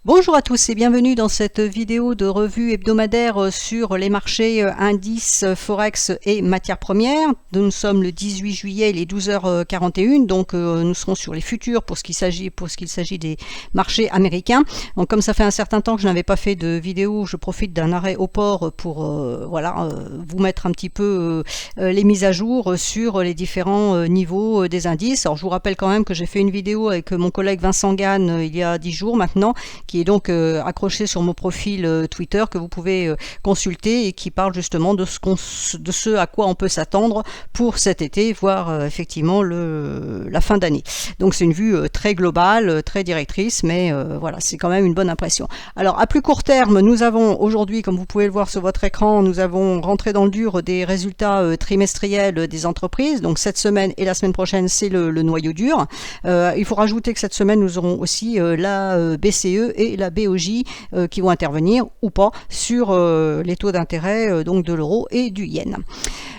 Bonjour à tous et bienvenue dans cette vidéo de revue hebdomadaire sur les marchés indices, forex et matières premières. Nous sommes le 18 juillet, il est 12h41, donc nous serons sur les futurs pour ce qu'il s'agit des marchés américains. Donc comme ça fait un certain temps que je n'avais pas fait de vidéo, je profite d'un arrêt au port pour vous mettre un petit peu les mises à jour sur les différents niveaux des indices. Alors je vous rappelle quand même que j'ai fait une vidéo avec mon collègue Vincent Gann il y a 10 jours maintenant, qui est donc accroché sur mon profil Twitter, que vous pouvez consulter et qui parle justement de ce à quoi on peut s'attendre pour cet été, voire effectivement la fin d'année. Donc c'est une vue très globale, très directrice, mais voilà, c'est quand même une bonne impression. Alors à plus court terme, nous avons aujourd'hui, comme vous pouvez le voir sur votre écran, nous avons rentré dans le dur des résultats trimestriels des entreprises. Donc cette semaine et la semaine prochaine, c'est le noyau dur. Il faut rajouter que cette semaine, nous aurons aussi la BCE et la BOJ qui vont intervenir ou pas sur les taux d'intérêt donc de l'euro et du yen.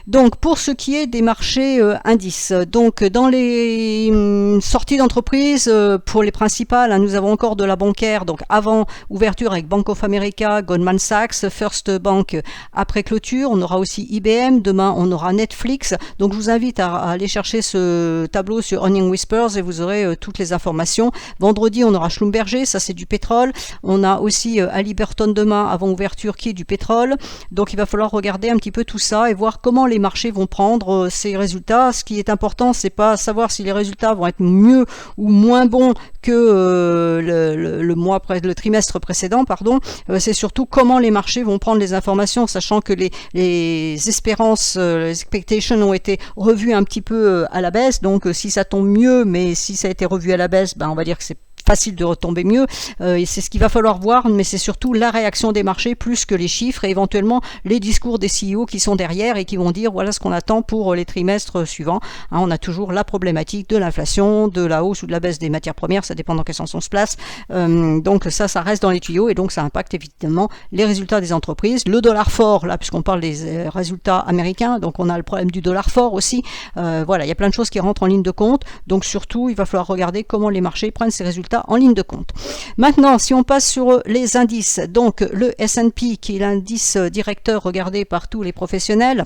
Donc pour ce qui est des marchés indices, donc dans les sorties d'entreprise pour les principales, nous avons encore de la bancaire, donc avant ouverture avec Bank of America, Goldman Sachs, First Bank après clôture, on aura aussi IBM, demain on aura Netflix, donc je vous invite à aller chercher ce tableau sur Earnings Whispers et vous aurez toutes les informations. Vendredi on aura Schlumberger, ça c'est du pétrole, on a aussi Halliburton demain avant ouverture qui est du pétrole, donc il va falloir regarder un petit peu tout ça et voir comment les marchés vont prendre ces résultats. Ce qui est important, c'est pas savoir si les résultats vont être mieux ou moins bons que le trimestre précédent, c'est surtout comment les marchés vont prendre les informations, sachant que les espérances, les expectations ont été revues un petit peu à la baisse, donc si ça tombe mieux, mais si ça a été revu à la baisse, on va dire que c'est facile de retomber mieux, et c'est ce qu'il va falloir voir, mais c'est surtout la réaction des marchés plus que les chiffres et éventuellement les discours des CEO qui sont derrière et qui vont dire voilà ce qu'on attend pour les trimestres suivants. On a toujours la problématique de l'inflation, de la hausse ou de la baisse des matières premières, ça dépend dans quel sens on se place, donc ça reste dans les tuyaux et donc ça impacte évidemment les résultats des entreprises. Le dollar fort, là puisqu'on parle des résultats américains, donc on a le problème du dollar fort aussi, voilà, il y a plein de choses qui rentrent en ligne de compte, donc surtout il va falloir regarder comment les marchés prennent ces résultats en ligne de compte. Maintenant, si on passe sur les indices, donc le S&P qui est l'indice directeur regardé par tous les professionnels,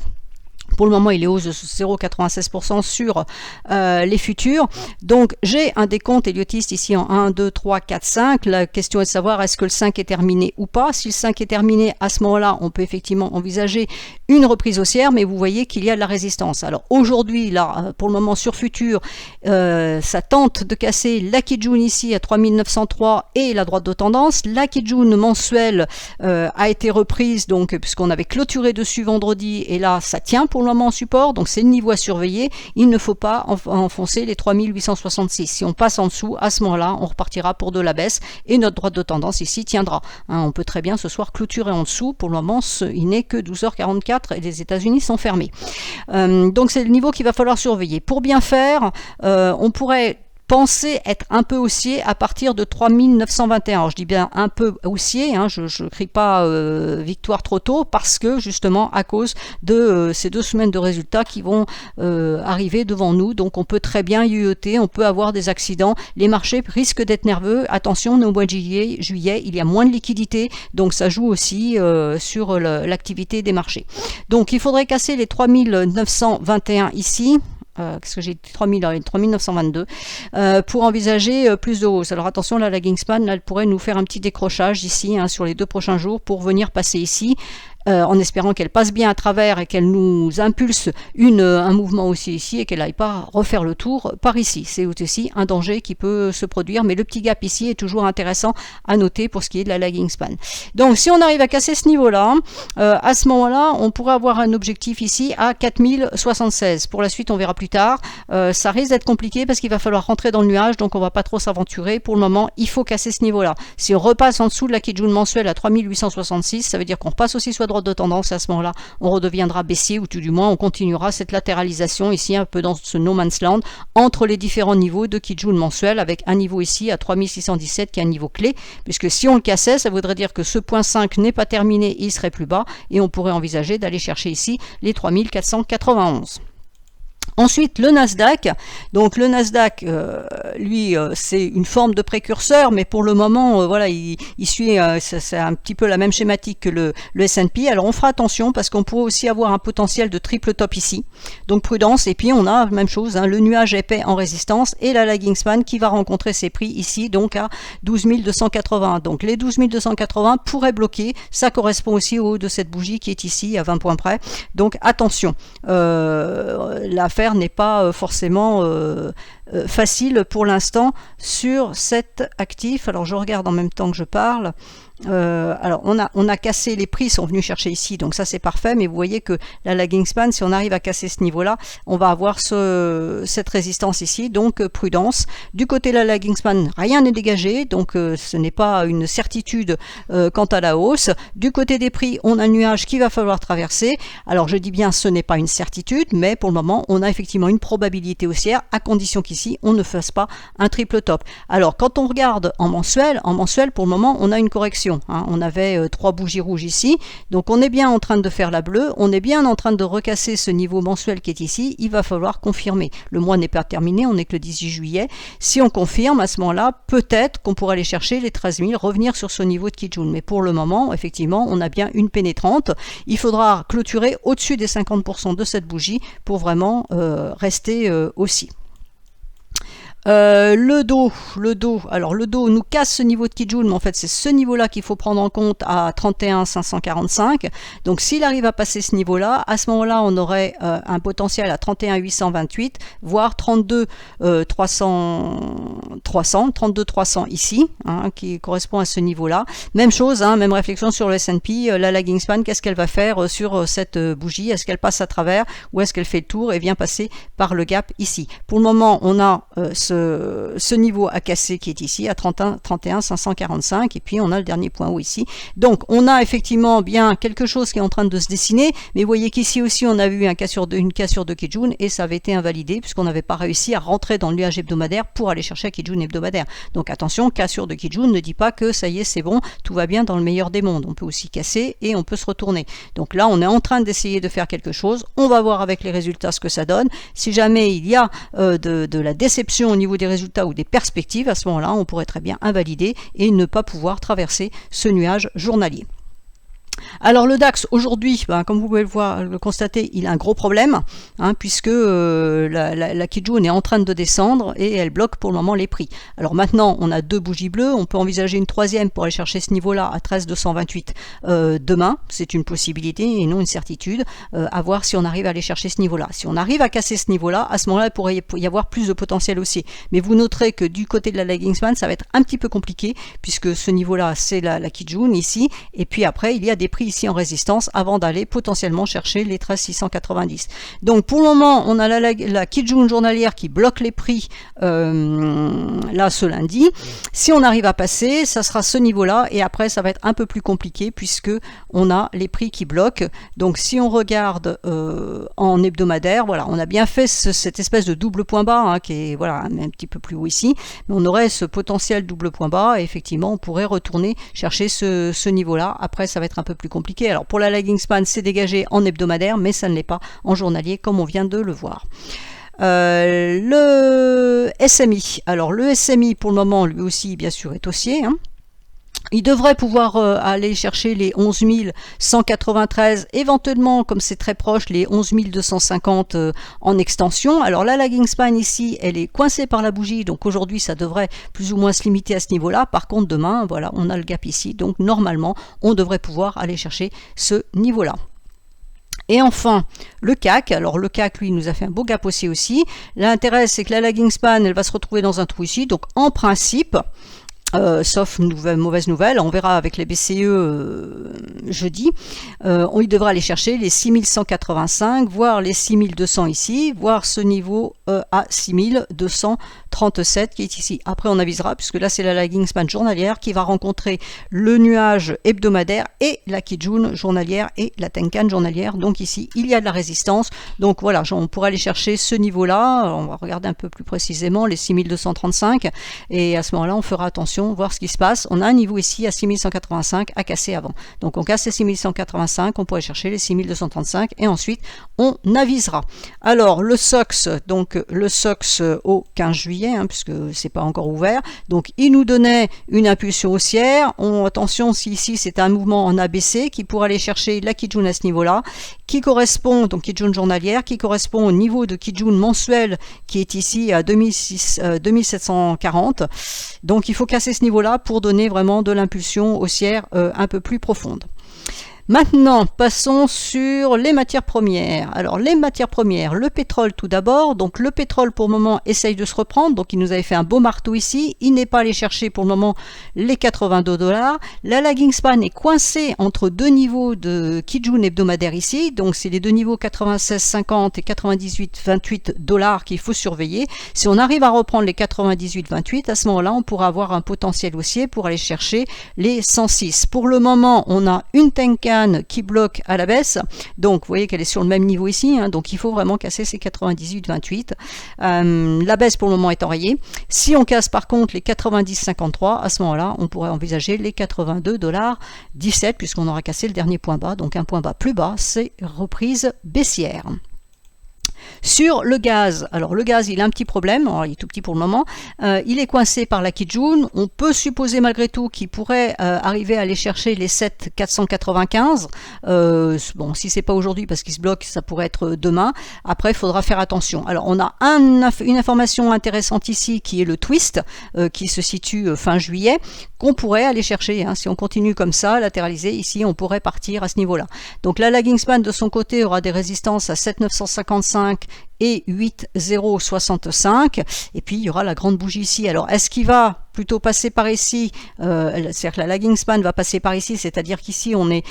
pour le moment, il est hausse de 0,96% sur les futurs. Donc, j'ai un décompte Elliotiste ici en 1, 2, 3, 4, 5. La question est de savoir est-ce que le 5 est terminé ou pas. Si le 5 est terminé, à ce moment-là, on peut effectivement envisager une reprise haussière, mais vous voyez qu'il y a de la résistance. Alors, aujourd'hui, là, pour le moment, sur futur, ça tente de casser la Kijun ici à 3903 et la droite de tendance. La Kijun mensuelle a été reprise, donc, puisqu'on avait clôturé dessus vendredi, et là, ça tient pour le moment en support, donc c'est le niveau à surveiller. Il ne faut pas enfoncer les 3866. Si on passe en dessous, à ce moment-là, on repartira pour de la baisse et notre droite de tendance ici tiendra. On peut très bien ce soir clôturer en dessous. Pour le moment, il n'est que 12h44 et les États-Unis sont fermés. Donc c'est le niveau qu'il va falloir surveiller. Pour bien faire, on pourrait penser être un peu haussier à partir de 3921. Alors je dis bien un peu haussier, je ne crie pas victoire trop tôt parce que justement à cause de ces 2 semaines de résultats qui vont arriver devant nous. Donc on peut très bien yoyoter, on peut avoir des accidents. Les marchés risquent d'être nerveux. Attention, au mois de juillet, il y a moins de liquidités, donc ça joue aussi sur l'activité des marchés. Donc il faudrait casser les 3921 ici. Qu'est-ce que j'ai dit, 3922 pour envisager plus de hausse. Alors attention, la lagging span, là, elle pourrait nous faire un petit décrochage ici sur les 2 prochains jours pour venir passer ici. En espérant qu'elle passe bien à travers et qu'elle nous impulse un mouvement aussi ici et qu'elle n'aille pas refaire le tour par ici. C'est aussi un danger qui peut se produire, mais le petit gap ici est toujours intéressant à noter pour ce qui est de la lagging span. Donc si on arrive à casser ce niveau-là, à ce moment-là, on pourrait avoir un objectif ici à 4076. Pour la suite, on verra plus tard. Ça risque d'être compliqué parce qu'il va falloir rentrer dans le nuage, donc on ne va pas trop s'aventurer. Pour le moment, il faut casser ce niveau-là. Si on repasse en dessous de la Kijun mensuelle à 3866, ça veut dire qu'on passe aussi soit droite de tendance, à ce moment-là, on redeviendra baissier ou tout du moins on continuera cette latéralisation ici un peu dans ce no man's land entre les différents niveaux de Kijun mensuel avec un niveau ici à 3617 qui est un niveau clé, puisque si on le cassait, ça voudrait dire que ce point 5 n'est pas terminé, il serait plus bas et on pourrait envisager d'aller chercher ici les 3491. Ensuite, le Nasdaq. Donc le Nasdaq, lui, c'est une forme de précurseur, mais pour le moment, voilà, il suit, c'est un petit peu la même schématique que le S&P. Alors on fera attention parce qu'on pourrait aussi avoir un potentiel de triple top ici. Donc prudence. Et puis on a même chose, hein, le nuage épais en résistance et la lagging span qui va rencontrer ses prix ici, donc à 12 280. Donc les 12 280 pourraient bloquer. Ça correspond aussi au haut de cette bougie qui est ici à 20 points près. Donc attention. L'affaire n'est pas forcément facile pour l'instant sur cet actif. Alors je regarde en même temps que je parle. Alors on a cassé, les prix sont venus chercher ici, donc ça c'est parfait, mais vous voyez que la lagging span, si on arrive à casser ce niveau là, on va avoir cette résistance ici, donc prudence. Du côté de la lagging span, rien n'est dégagé, donc ce n'est pas une certitude quant à la hausse. Du côté des prix, on a un nuage qu'il va falloir traverser. Alors je dis bien ce n'est pas une certitude, mais pour le moment on a effectivement une probabilité haussière à condition qu'ici on ne fasse pas un triple top. Alors quand on regarde en mensuel pour le moment on a une correction. On avait 3 bougies rouges ici, donc on est bien en train de faire la bleue, on est bien en train de recasser ce niveau mensuel qui est ici, il va falloir confirmer. Le mois n'est pas terminé, on n'est que le 18 juillet. Si on confirme, à ce moment-là, peut-être qu'on pourra aller chercher les 13 000, revenir sur ce niveau de Kijun. Mais pour le moment, effectivement, on a bien une pénétrante. Il faudra clôturer au-dessus des 50% de cette bougie pour vraiment rester aussi. Le dos, alors le dos nous casse ce niveau de Kijun, mais en fait c'est ce niveau-là qu'il faut prendre en compte à 31 545. Donc s'il arrive à passer ce niveau-là, à ce moment-là on aurait un potentiel à 31 828, voire 32 300 ici, hein, qui correspond à ce niveau-là. Même chose, hein, même réflexion sur le S&P, la lagging span, qu'est-ce qu'elle va faire sur cette bougie? Est-ce qu'elle passe à travers ou est-ce qu'elle fait le tour et vient passer par le gap ici? Pour le moment on a ce niveau à casser qui est ici à 31 545 et puis on a le dernier point haut ici. Donc on a effectivement bien quelque chose qui est en train de se dessiner, mais vous voyez qu'ici aussi on a eu une cassure de Kijun et ça avait été invalidé puisqu'on n'avait pas réussi à rentrer dans le nuage hebdomadaire pour aller chercher un Kijun hebdomadaire. Donc attention, cassure de Kijun ne dit pas que ça y est, c'est bon, tout va bien dans le meilleur des mondes. On peut aussi casser et on peut se retourner. Donc là on est en train d'essayer de faire quelque chose, on va voir avec les résultats ce que ça donne. Si jamais il y a de la déception au niveau des résultats ou des perspectives, à ce moment-là, on pourrait très bien invalider et ne pas pouvoir traverser ce nuage journalier. Alors le DAX aujourd'hui, comme vous pouvez le constater, il a un gros problème, hein, puisque la Kijun est en train de descendre et elle bloque pour le moment les prix. Alors maintenant on a 2 bougies bleues, on peut envisager une troisième pour aller chercher ce niveau-là à 13 228 demain, c'est une possibilité et non une certitude, à voir si on arrive à aller chercher ce niveau-là. Si on arrive à casser ce niveau-là, à ce moment-là il pourrait y avoir plus de potentiel aussi. Mais vous noterez que du côté de la lagging span, ça va être un petit peu compliqué, puisque ce niveau-là c'est la Kijun ici, et puis après il y a des prix ici en résistance avant d'aller potentiellement chercher les 13 690. Donc pour le moment on a la Kijun journalière qui bloque les prix là ce lundi. Si on arrive à passer, ça sera ce niveau là et après ça va être un peu plus compliqué puisque on a les prix qui bloquent. Donc si on regarde en hebdomadaire, voilà, on a bien fait cette espèce de double point bas, hein, qui est voilà un petit peu plus haut ici, mais on aurait ce potentiel double point bas et effectivement on pourrait retourner chercher ce niveau là. Après ça va être un peu plus compliqué. Alors pour la lagging span c'est dégagé en hebdomadaire mais ça ne l'est pas en journalier comme on vient de le voir. Le SMI, alors le SMI pour le moment lui aussi bien sûr est haussier, hein. Il devrait pouvoir aller chercher les 11 193, éventuellement, comme c'est très proche, les 11 250 en extension. Alors la lagging span ici, elle est coincée par la bougie, donc aujourd'hui ça devrait plus ou moins se limiter à ce niveau-là. Par contre demain, voilà, on a le gap ici, donc normalement on devrait pouvoir aller chercher ce niveau-là. Et enfin, le CAC, alors le CAC lui nous a fait un beau gap haussier aussi. L'intérêt c'est que la lagging span, elle va se retrouver dans un trou ici, donc en principe, sauf mauvaise nouvelle, on verra avec les BCE jeudi, il devra aller chercher les 6185, voire les 6200 ici, voire ce niveau à 6237 qui est ici. Après on avisera, puisque là c'est la lagging span journalière qui va rencontrer le nuage hebdomadaire et la Kijun journalière et la Tenkan journalière. Donc ici il y a de la résistance, donc voilà, on pourra aller chercher ce niveau là, on va regarder un peu plus précisément les 6235 et à ce moment là on fera attention attention, voir ce qui se passe. On a un niveau ici à 6185 à casser avant. Donc on casse les 6185, on pourrait chercher les 6235 et ensuite on avisera. Alors le SOX, donc le SOX au 15 juillet, hein, puisque c'est pas encore ouvert, donc il nous donnait une impulsion haussière. Attention, si ici c'est un mouvement en ABC qui pourrait aller chercher la Kijun à ce niveau-là, qui correspond, donc Kijun journalière, qui correspond au niveau de Kijun mensuel qui est ici à 2740. Donc il faut casser ce niveau-là pour donner vraiment de l'impulsion haussière un peu plus profonde. Maintenant, passons sur les matières premières. Alors, les matières premières, le pétrole tout d'abord. Donc, le pétrole, pour le moment, essaye de se reprendre. Donc, il nous avait fait un beau marteau ici. Il n'est pas allé chercher, pour le moment, les 82 $. La lagging span est coincée entre deux niveaux de Kijun hebdomadaire ici. Donc, c'est les deux niveaux 96,50 et 98,28 $ qu'il faut surveiller. Si on arrive à reprendre les 98,28, à ce moment-là, on pourra avoir un potentiel haussier pour aller chercher les 106. Pour le moment, on a une Tenkan qui bloque à la baisse, donc vous voyez qu'elle est sur le même niveau ici, hein, donc il faut vraiment casser ces 98,28. La baisse pour le moment est enrayée. Si on casse par contre les 90,53, à ce moment-là, on pourrait envisager les 82,17 $, puisqu'on aura cassé le dernier point bas, donc un point bas plus bas, c'est reprise baissière. Sur le gaz, alors le gaz il a un petit problème, alors il est tout petit pour le moment, il est coincé par la Kijun. On peut supposer malgré tout qu'il pourrait arriver à aller chercher les 7,495. Bon, si c'est pas aujourd'hui parce qu'il se bloque, ça pourrait être demain. Après il faudra faire attention. Alors on a une information intéressante ici qui est le twist qui se situe fin juillet, qu'on pourrait aller chercher, hein. Si on continue comme ça, latéraliser ici, on pourrait partir à ce niveau là. Donc la lagging span de son côté aura des résistances à 7,955 et 8,065, et puis il y aura la grande bougie ici. Alors est-ce qu'il va plutôt passer par ici, c'est-à-dire que la lagging span va passer par ici, c'est-à-dire qu'ici on est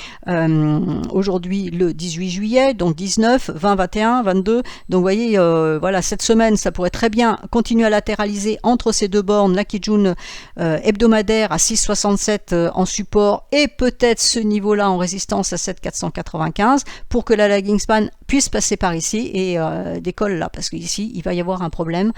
aujourd'hui le 18 juillet, donc 19, 20, 21, 22, donc vous voyez, voilà, cette semaine ça pourrait très bien continuer à latéraliser entre ces deux bornes, la Kijun hebdomadaire à 6,67 en support et peut-être ce niveau-là en résistance à 7,495 pour que la lagging span puisse passer par ici et décolle là, parce qu'ici il va y avoir un problème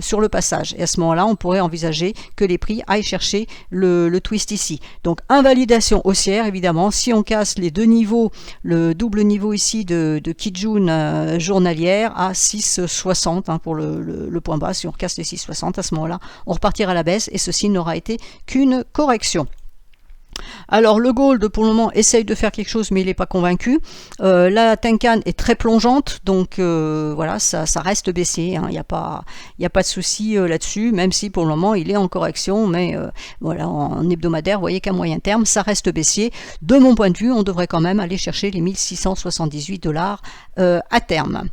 sur le passage, et à ce moment-là on pourrait envisager que les prix aillent chercher le twist ici. Donc invalidation haussière évidemment, si on casse les deux niveaux, le double niveau ici de Kijun journalière à 6,60 hein, pour le point bas. Si on casse les 6,60, à ce moment-là on repartira à la baisse et ceci n'aura été qu'une correction. Alors le gold pour le moment essaye de faire quelque chose mais il n'est pas convaincu. La Tenkan est très plongeante, donc voilà, ça reste baissier, hein. Il n'y a pas de souci là-dessus, même si pour le moment il est en correction, mais voilà, en hebdomadaire vous voyez qu'à moyen terme ça reste baissier. De mon point de vue, on devrait quand même aller chercher les 1678 $ à terme.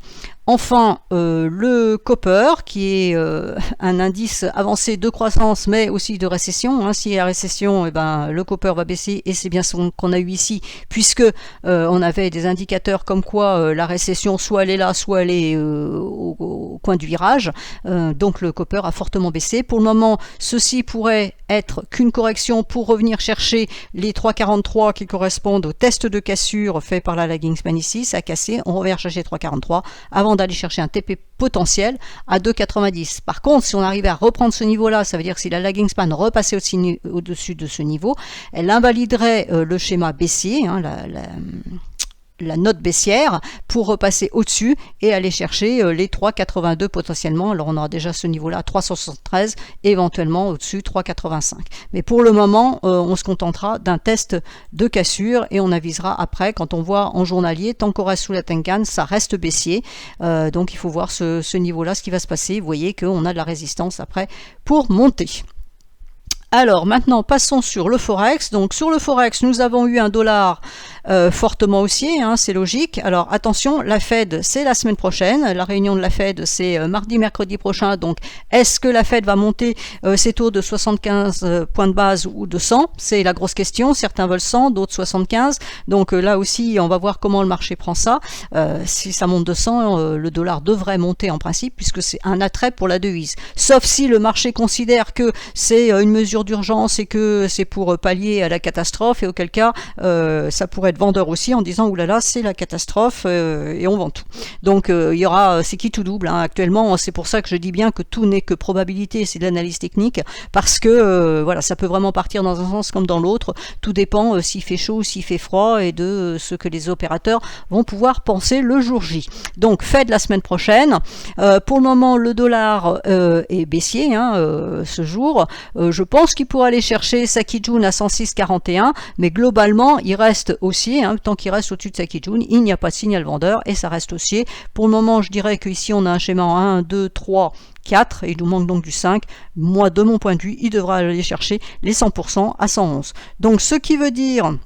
Enfin, le copper, qui est un indice avancé de croissance, mais aussi de récession. Hein. S'il y a récession, eh ben, le copper va baisser, et c'est bien ce qu'on a eu ici, puisque on avait des indicateurs comme quoi la récession, soit elle est là, soit elle est au coin du virage. Donc le copper a fortement baissé. Pour le moment, ceci pourrait être qu'une correction pour revenir chercher les 3,43 qui correspondent au test de cassure fait par la lagging span ici. Ça a cassé, on revient chercher 3,43 avant d'aller chercher un TP potentiel à 2,90. Par contre, si on arrivait à reprendre ce niveau-là, ça veut dire que si la lagging span repassait au-dessus de ce niveau, elle invaliderait le schéma baissier, hein, la note baissière, pour repasser au-dessus et aller chercher les 3,82 potentiellement. Alors on aura déjà ce niveau-là, 3,73, et éventuellement au-dessus 3,85. Mais pour le moment, on se contentera d'un test de cassure et on avisera après, quand on voit en journalier, tant qu'on reste sous la Tenkan, ça reste baissier. Donc il faut voir ce niveau-là, ce qui va se passer. Vous voyez qu'on a de la résistance après pour monter. Alors maintenant passons sur le Forex. Donc sur le Forex, nous avons eu un dollar fortement haussier, hein, c'est logique. Alors attention, la Fed c'est la semaine prochaine, la réunion de la Fed c'est mardi, mercredi prochain. Donc est-ce que la Fed va monter ses taux de 75 points de base ou de 100? C'est la grosse question. Certains veulent 100, d'autres 75. Donc là aussi on va voir comment le marché prend ça. Si ça monte de 100, le dollar devrait monter en principe, puisque c'est un attrait pour la devise. Sauf si le marché considère que c'est une mesure d'urgence et que c'est pour pallier à la catastrophe, et auquel cas ça pourrait être être vendeur aussi en disant oulala, c'est la catastrophe et on vend tout. Donc il y aura, c'est qui tout double hein, actuellement, c'est pour ça que je dis bien que tout n'est que probabilité, c'est de l'analyse technique, parce que voilà, ça peut vraiment partir dans un sens comme dans l'autre, tout dépend s'il fait chaud, s'il fait froid et de ce que les opérateurs vont pouvoir penser le jour J. Donc Fed la semaine prochaine, pour le moment le dollar est baissier hein, ce jour, je pense qu'il pourra aller chercher sa Kijun à 106,41, mais globalement il reste haussier, hein, tant qu'il reste au-dessus de sa Kijun, il n'y a pas de signal vendeur et ça reste haussier. Pour le moment je dirais qu'ici on a un schéma en 1, 2, 3, 4 et il nous manque donc du 5. Moi de mon point de vue il devra aller chercher les 100% à 111. Donc ce qui veut dire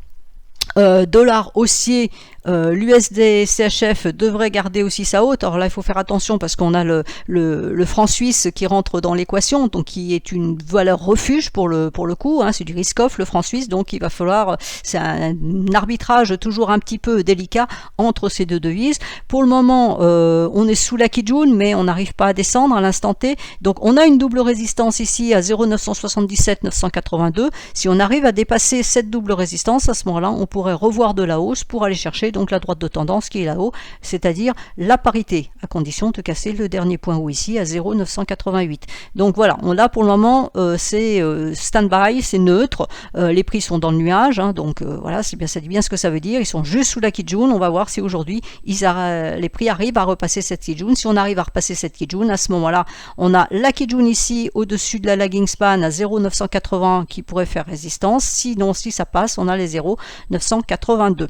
dollar haussier, l'USD CHF devrait garder aussi sa haute. Alors là il faut faire attention parce qu'on a le franc suisse qui rentre dans l'équation, donc qui est une valeur refuge pour le coup, hein, c'est du risk-off le franc suisse, donc il va falloir, c'est un arbitrage toujours un petit peu délicat entre ces deux devises. Pour le moment on est sous la Kijun mais on n'arrive pas à descendre à l'instant T, donc on a une double résistance ici à 0,977 982. Si on arrive à dépasser cette double résistance, à ce moment là on pourrait revoir de la hausse pour aller chercher donc la droite de tendance qui est là-haut, c'est-à-dire la parité, à condition de casser le dernier point haut ici à 0,988. Donc voilà, on a pour le moment c'est stand-by, c'est neutre, les prix sont dans le nuage, hein, donc voilà, c'est bien, ça dit bien ce que ça veut dire, ils sont juste sous la Kijun, on va voir si aujourd'hui les prix arrivent à repasser cette Kijun. Si on arrive à repasser cette Kijun, à ce moment-là, on a la Kijun ici au-dessus de la lagging span à 0,980 qui pourrait faire résistance, sinon si ça passe, on a les 0,982.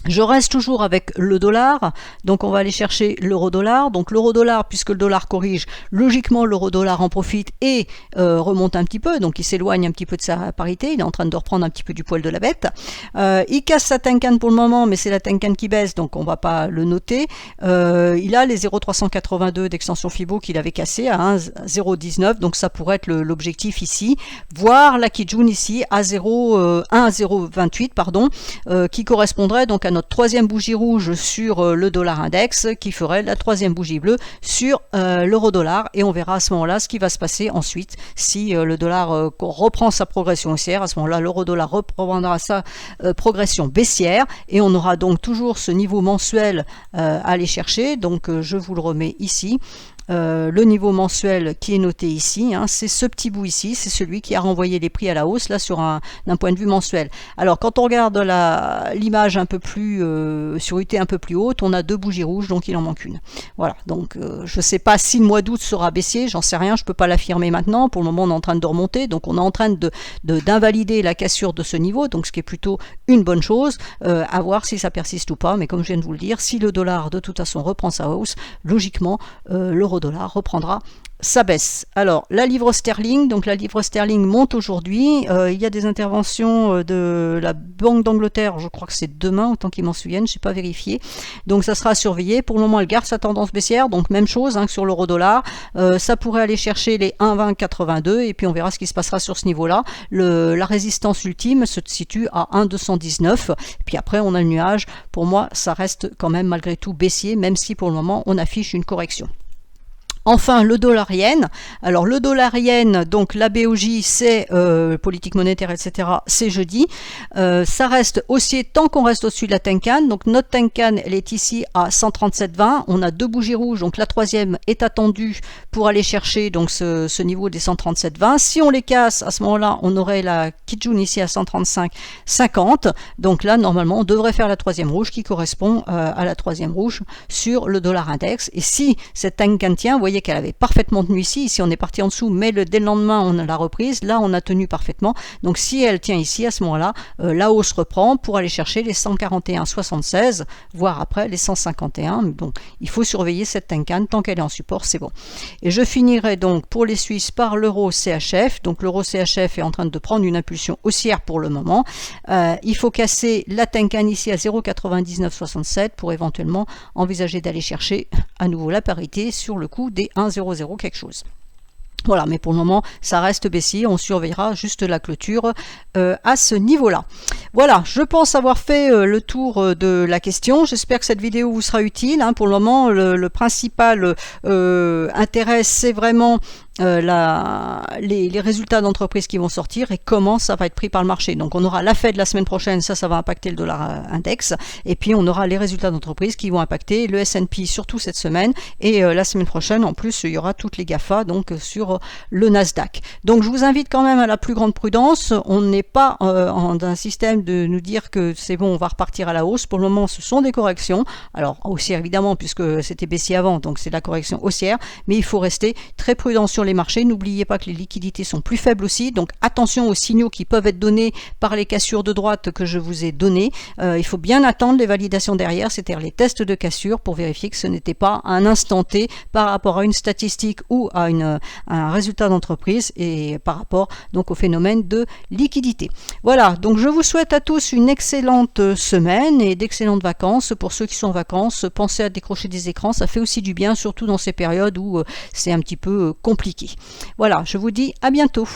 Je reste toujours avec le dollar, donc on va aller chercher l'euro-dollar. Donc l'euro-dollar, puisque le dollar corrige, logiquement l'euro-dollar en profite et remonte un petit peu, donc il s'éloigne un petit peu de sa parité, il est en train de reprendre un petit peu du poil de la bête. Il casse sa Tenkan pour le moment, mais c'est la Tenkan qui baisse, donc on ne va pas le noter. Il a les 0,382 d'extension Fibo qu'il avait cassé à 0,19, donc ça pourrait être l'objectif ici, voire la Kijun ici à 1,028, pardon, qui correspondrait donc à notre troisième bougie rouge sur le dollar index, qui ferait la troisième bougie bleue sur l'euro dollar, et on verra à ce moment là ce qui va se passer ensuite si le dollar reprend sa progression haussière. À ce moment là l'euro dollar reprendra sa progression baissière et on aura donc toujours ce niveau mensuel à aller chercher. Donc je vous le remets ici. Le niveau mensuel qui est noté ici, hein, c'est ce petit bout ici, c'est celui qui a renvoyé les prix à la hausse là sur d'un point de vue mensuel. Alors quand on regarde l'image un peu plus sur UT un peu plus haute, on a deux bougies rouges, donc il en manque une. Voilà, donc je ne sais pas si le mois d'août sera baissier, j'en sais rien, je ne peux pas l'affirmer maintenant. Pour le moment on est en train de remonter, donc on est en train d'invalider la cassure de ce niveau, donc ce qui est plutôt une bonne chose, à voir si ça persiste ou pas. Mais comme je viens de vous le dire, si le dollar de toute façon reprend sa hausse, logiquement l'euro dollar reprendra sa baisse. Alors la livre sterling, donc la livre sterling monte aujourd'hui, il y a des interventions de la Banque d'Angleterre, je crois que c'est demain autant qu'ils m'en souviennent, je n'ai pas vérifié, donc ça sera à surveiller. Pour le moment elle garde sa tendance baissière, donc même chose hein, que sur l'euro dollar, ça pourrait aller chercher les 1,2082 et puis on verra ce qui se passera sur ce niveau là. La résistance ultime se situe à 1,219, puis après on a le nuage. Pour moi ça reste quand même malgré tout baissier, même si pour le moment on affiche une correction. Enfin, le dollar yen. Alors, le dollar yen, donc la BOJ, c'est politique monétaire, etc., c'est jeudi. Ça reste haussier tant qu'on reste au-dessus de la Tenkan. Donc, notre Tenkan, elle est ici à 137,20. On a deux bougies rouges, donc la troisième est attendue pour aller chercher donc ce niveau des 137,20. Si on les casse, à ce moment-là, on aurait la Kijun ici à 135,50. Donc là, normalement, on devrait faire la troisième rouge qui correspond à la troisième rouge sur le dollar index. Et si cette Tenkan tient, vous voyez qu'elle avait parfaitement tenu ici. Ici, on est parti en dessous, mais dès le lendemain, on a la reprise. Là, on a tenu parfaitement. Donc, si elle tient ici, à ce moment-là, la hausse reprend pour aller chercher les 141,76, voire après les 151. Donc, il faut surveiller cette Tenkan. Tant qu'elle est en support, c'est bon. Et je finirai donc pour les Suisses par l'euro CHF. Donc, l'euro CHF est en train de prendre une impulsion haussière pour le moment. Il faut casser la Tenkan ici à 0,9967 pour éventuellement envisager d'aller chercher à nouveau la parité sur le coup des 1,00 quelque chose. Voilà, mais pour le moment, ça reste baissier. On surveillera juste la clôture à ce niveau-là. Voilà, je pense avoir fait le tour de la question. J'espère que cette vidéo vous sera utile. Hein. Pour le moment, le principal intérêt, c'est vraiment les résultats d'entreprise qui vont sortir et comment ça va être pris par le marché. Donc on aura la Fed la semaine prochaine, ça va impacter le dollar index, et puis on aura les résultats d'entreprise qui vont impacter le S&P surtout cette semaine, et la semaine prochaine en plus il y aura toutes les GAFA donc sur le Nasdaq. Donc je vous invite quand même à la plus grande prudence. On n'est pas dans un système de nous dire que c'est bon, on va repartir à la hausse. Pour le moment ce sont des corrections, alors haussière évidemment puisque c'était baissier avant, donc c'est de la correction haussière, mais il faut rester très prudent sur les marchés. N'oubliez pas que les liquidités sont plus faibles aussi, donc attention aux signaux qui peuvent être donnés par les cassures de droite que je vous ai données. Il faut bien attendre les validations derrière, c'est-à-dire les tests de cassure pour vérifier que ce n'était pas un instant T par rapport à une statistique ou à un résultat d'entreprise et par rapport donc au phénomène de liquidité. Voilà, donc je vous souhaite à tous une excellente semaine et d'excellentes vacances. Pour ceux qui sont en vacances, pensez à décrocher des écrans, ça fait aussi du bien, surtout dans ces périodes où c'est un petit peu compliqué. Voilà, je vous dis à bientôt.